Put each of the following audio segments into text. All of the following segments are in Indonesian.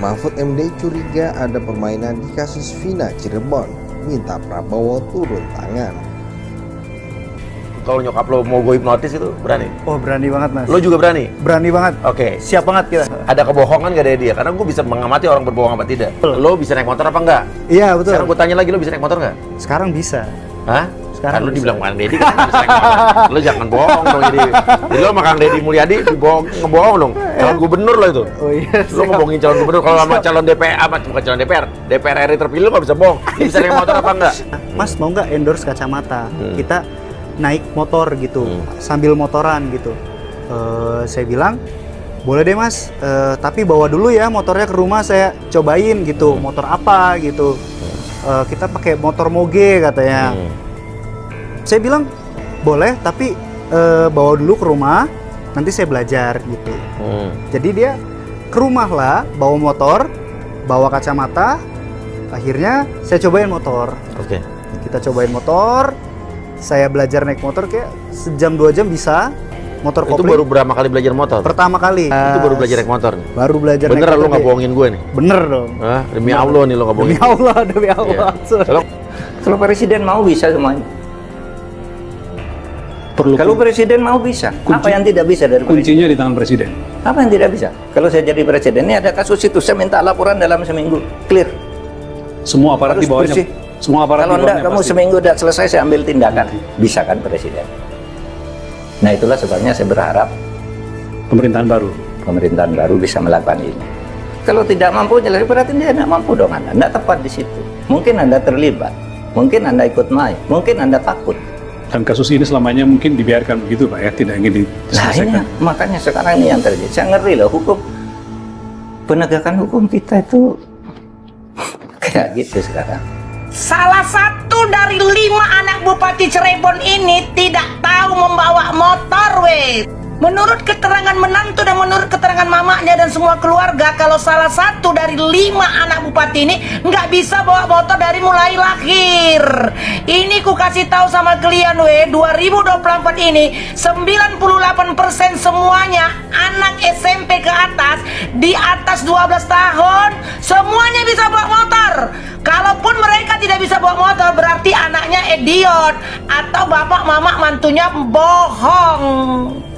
Mahfud MD curiga ada permainan di kasus Vina Cirebon, minta Prabowo turun tangan. Kalau nyokap lo mau gue hipnotis itu berani? Oh berani banget mas. Lo juga berani? Berani banget. Oke. Siap banget kita. Ada kebohongan gak dari dia? Karena gue bisa mengamati orang berbohong apa tidak. Lo bisa naik motor apa enggak? Iya betul. Sekarang gue tanya lagi, lo bisa naik motor nggak? Sekarang bisa. Hah? Sekarang kan lo bisa. dibilang Kang Deddy kan bisa naik motor. Lo jangan bohong dong jadi lo sama Kang Deddy Mulyadi ngebohong dong. Calon gubernur lo itu. Oh iya. Lo ngebohongin calon gubernur kalau sama calon DPR, bukan calon DPR RI terpilih lo nggak bisa bohong. Dia bisa naik motor apa enggak? Mas mau nggak endorse kacamata? Kita naik motor gitu, sambil motoran gitu. Saya bilang boleh deh mas, tapi bawa dulu ya motornya ke rumah saya cobain gitu. Motor apa gitu? Kita pakai motor moge katanya. Saya bilang boleh, tapi bawa dulu ke rumah, nanti saya belajar gitu. Jadi dia ke rumah lah, bawa motor, bawa kacamata. Akhirnya saya cobain motor. Oke. Kita cobain motor. Saya belajar naik motor kayak sejam 2 jam bisa. Motor Itu kopling. baru berapa kali belajar motor? Pertama kali. Itu baru belajar naik motor nih? Baru belajar Bener naik motor. lo nggak bohongin gue nih? Bener dong. Hah? Demi Allah nih lo nggak bohongin. Demi Allah, demi Allah. Kalau presiden mau bisa semuanya. Kalau presiden mau bisa. Apa yang tidak bisa dari presiden? Kuncinya di tangan presiden. Apa yang tidak bisa? Kalau saya jadi presiden, ini ada kasus itu, saya minta laporan dalam seminggu. Clear. Semua aparat Harus di bawahnya. bersih. Semua aparat Kalau di enggak, bawahnya kamu pasti. seminggu udah selesai, saya ambil tindakan. Bisa kan presiden? Nah itulah sebabnya saya berharap Pemerintahan baru bisa melakukan ini. Kalau tidak mampu, jelas berarti dia tidak mampu dong Anda. Tidak tepat di situ. Mungkin Anda terlibat. Mungkin Anda ikut main. Mungkin Anda takut. Dan kasus ini selamanya mungkin dibiarkan begitu Pak ya, tidak ingin Nah ini diselesaikan. makanya sekarang ini yang terjadi. Saya ngeri loh, penegakan hukum kita itu kayak gitu sekarang. Salah satu dari 5 anak Bupati Cirebon ini tidak tahu membawa motor, weh. Menurut keterangan menantu dan menurut keterangan mamanya dan semua keluarga, kalau salah satu dari 5 anak bupati ini nggak bisa bawa motor dari mulai lahir. Ini ku kasih tahu sama kalian, weh, 2024 ini 98% semuanya anak SMP ke atas, di atas 12 tahun, semuanya bisa bawa motor. Kalaupun mereka tidak bisa bawa motor, berarti anaknya idiot atau bapak mama mantunya bohong.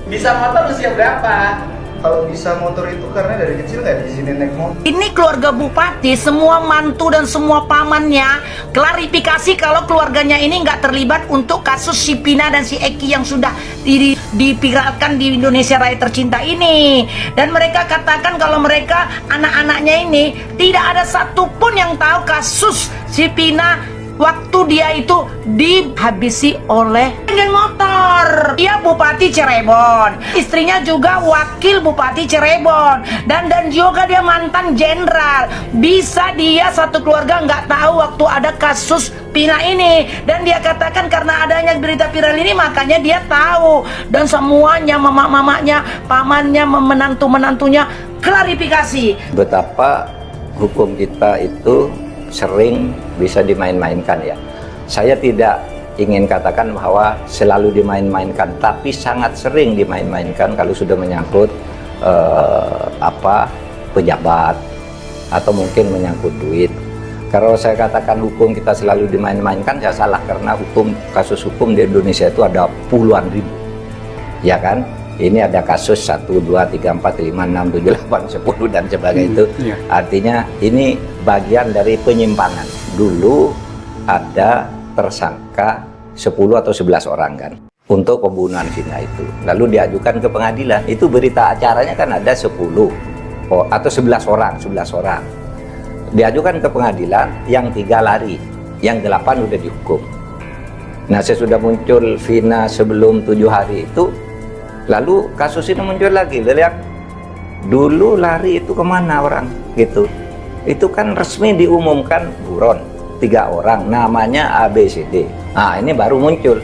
Bisa motor usia berapa? Kalau bisa motor itu karena dari kecil nggak diizinin naik motor. Ini keluarga bupati, semua mantu dan semua pamannya klarifikasi kalau keluarganya ini nggak terlibat untuk kasus si Pina dan si Eki yang sudah dipiralkan di Indonesia Raya tercinta ini. Dan mereka katakan kalau mereka anak-anaknya ini tidak ada satupun yang tahu kasus si Pina waktu dia itu dihabisi oleh geng motor. Dia Bupati Cirebon, istrinya juga wakil Bupati Cirebon, dan juga dia mantan jenderal. Bisa dia satu keluarga nggak tahu waktu ada kasus Pina ini, dan dia katakan karena adanya berita viral ini makanya dia tahu, dan semuanya mama-mamanya, pamannya, menantu-menantunya klarifikasi. Betapa hukum kita itu sering bisa dimain-mainkan ya. Saya tidak ingin katakan bahwa selalu dimain-mainkan, tapi sangat sering dimain-mainkan kalau sudah menyangkut pejabat atau mungkin menyangkut duit. Kalau saya katakan hukum kita selalu dimain-mainkan, saya salah, karena kasus hukum di Indonesia itu ada puluhan ribu, ya kan? Ini ada kasus 1, 2, 3, 4, 5, 6, 7, 8, 10 dan sebagainya itu. Artinya ini bagian dari penyimpangan. Dulu ada tersangka 10 atau 11 orang kan untuk pembunuhan Vina itu. Lalu diajukan ke pengadilan. Itu berita acaranya kan ada 10 atau 11 orang. Diajukan ke pengadilan, yang 3 lari, yang 8 udah dihukum. Nah, sesudah muncul Vina sebelum 7 hari itu, lalu kasus ini muncul lagi. Lihat dulu lari itu kemana orang gitu. Itu kan resmi diumumkan buron 3 orang, namanya ABCD. Nah ini baru muncul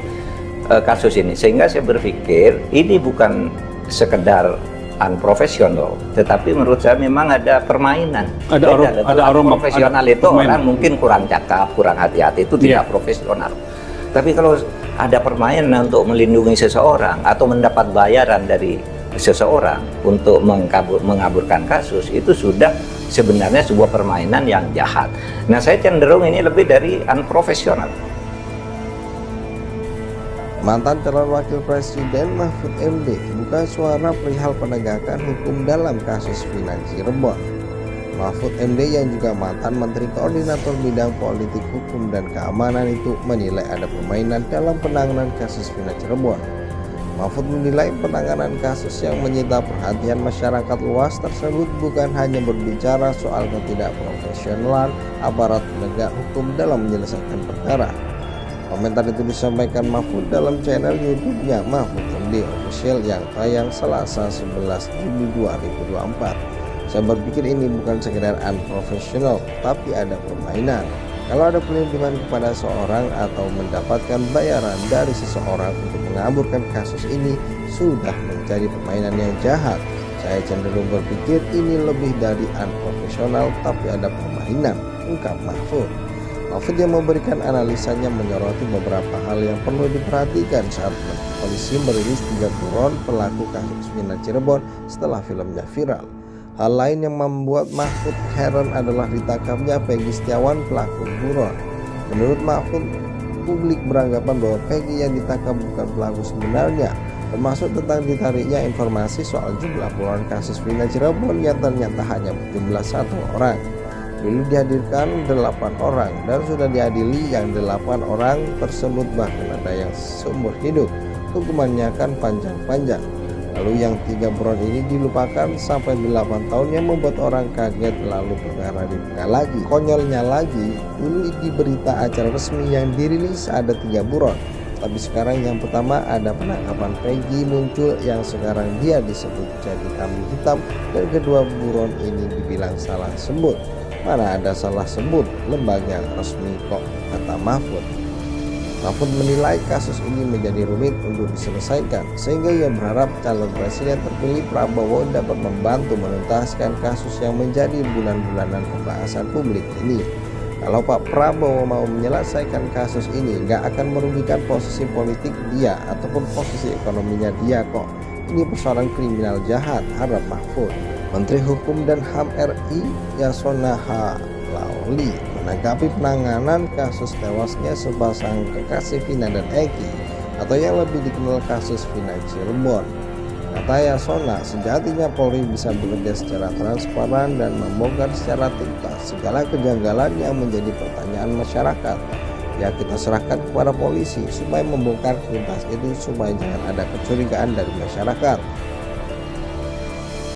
kasus ini, sehingga saya berpikir ini bukan sekedar unprofesional, tetapi menurut saya memang ada permainan. Ada aroma profesional itu orang mungkin kurang cakap, kurang hati-hati, itu tidak profesional. Tapi kalau ada permainan untuk melindungi seseorang atau mendapat bayaran dari seseorang untuk mengaburkan kasus, itu sudah sebenarnya sebuah permainan yang jahat. Nah, saya cenderung ini lebih dari unprofesional. Mantan calon wakil presiden Mahfud MD buka suara perihal penegakan hukum dalam kasus Vina Cirebon. Mahfud MD yang juga mantan Menteri Koordinator Bidang Politik Hukum dan Keamanan itu menilai ada permainan dalam penanganan kasus Vina Cirebon. Mahfud menilai penanganan kasus yang menyita perhatian masyarakat luas tersebut bukan hanya berbicara soal ketidakprofesionalan aparat penegak hukum dalam menyelesaikan perkara. Komentar itu disampaikan Mahfud dalam channel YouTube-nya Mahfud MD Official yang tayang Selasa 11 Juli 2024. Saya berpikir ini bukan sekedar unprofesional, tapi ada permainan. Kalau ada pelindungan kepada seorang atau mendapatkan bayaran dari seseorang untuk mengaburkan kasus ini, sudah menjadi permainan yang jahat. Saya cenderung berpikir ini lebih dari unprofesional, tapi ada permainan, ungkap Mahfud. Mahfud yang memberikan analisanya menyoroti beberapa hal yang perlu diperhatikan saat polisi merilis 3 buron pelaku kasus Vina Cirebon setelah filmnya viral. Hal lain yang membuat Mahfud heran adalah ditangkapnya Peggy Setiawan pelaku buron. Menurut Mahfud, publik beranggapan bahwa Peggy yang ditangkap bukan pelaku sebenarnya, termasuk tentang ditariknya informasi soal jumlah buron kasus Vina Cirebon yang ternyata hanya berjumlah 1 orang. Dulu dihadirkan 8 orang dan sudah diadili yang 8 orang tersebut, bahkan ada yang seumur hidup. Hukumannya kan panjang-panjang. Lalu yang 3 buron ini dilupakan sampai 8 tahun yang membuat orang kaget, lalu perkara dibuka lagi. Konyolnya lagi, dulu di berita acara resmi yang dirilis ada 3 buron. Tapi sekarang yang pertama ada penangkapan Peggy muncul yang sekarang dia disebut jadi kambing hitam, dan kedua buron ini dibilang salah sebut. Mana ada salah sebut, lembaga resmi kok, kata Mahfud. Mahfud menilai kasus ini menjadi rumit untuk diselesaikan, sehingga ia berharap calon presiden terpilih Prabowo dapat membantu menuntaskan kasus yang menjadi bulan-bulanan pembahasan publik ini. Kalau Pak Prabowo mau menyelesaikan kasus ini, nggak akan merugikan posisi politik dia ataupun posisi ekonominya dia kok. Ini persoalan kriminal jahat, harap Mahfud. Menteri Hukum dan HAM RI Yasona Laoli menanggapi penanganan kasus tewasnya sepasang kekasih Vina dan Eki, atau yang lebih dikenal kasus Vina Cirebon. Kata Yasona, sejatinya Polri bisa bekerja secara transparan dan membongkar secara tuntas segala kejanggalan yang menjadi pertanyaan masyarakat. Ya, kita serahkan kepada polisi supaya membongkar tuntas itu, supaya jangan ada kecurigaan dari masyarakat.